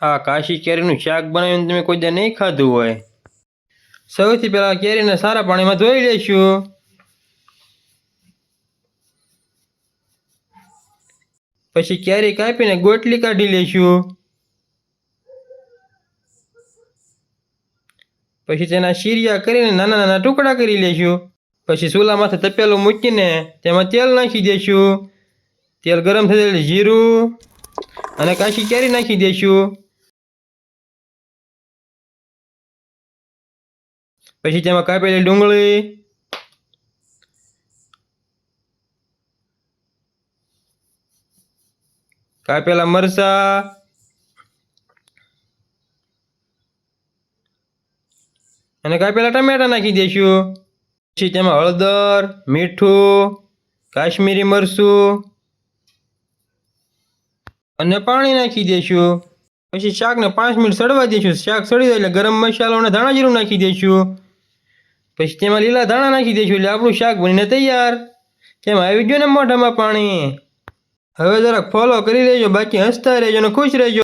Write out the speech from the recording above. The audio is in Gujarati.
આ કાશી કેરીનું શાક બનાવીને તમે કોઈ દે નહીં ખાધું હોય। સૌથી પહેલાં કેરીને સારા પાણીમાં ધોઈ લઈશું। પછી કેરી કાપીને ગોટલી કાઢી લઈશું। પછી તેના શીરિયા કરીને નાના નાના ટુકડા કરી લઈશું। પછી ચૂલા માથે તપેલું મૂકીને તેમાં તેલ નાખી દઈશું। તેલ ગરમ થઈ જાય જીરું અને કાશી કેરી નાખી દઈશું। પછી તેમાં કાપેલી ડુંગળી, કાપેલા મરચાં અને કાપેલા ટમેટા નાખી દઈશું। પછી તેમાં હળદર, મીઠું, કાશ્મીરી મરચું અને પાણી નાખી દઈશું। પછી શાકને 5 મિનિટ સડવા દઈશું। શાક સડી જાય એટલે ગરમ મસાલો અને ધાણા જીરું નાખી દઈશું। પછી તેમાં લીલા ધાણા નાખી દઈશું એટલે આપણું શાક બનીને તૈયાર। તેમાં આવી ગયું ને મોઢામાં પાણી। હવે જરાક ફોલો કરી લેજો, બાકી હસતા રહેજો અને ખુશ રહેજો।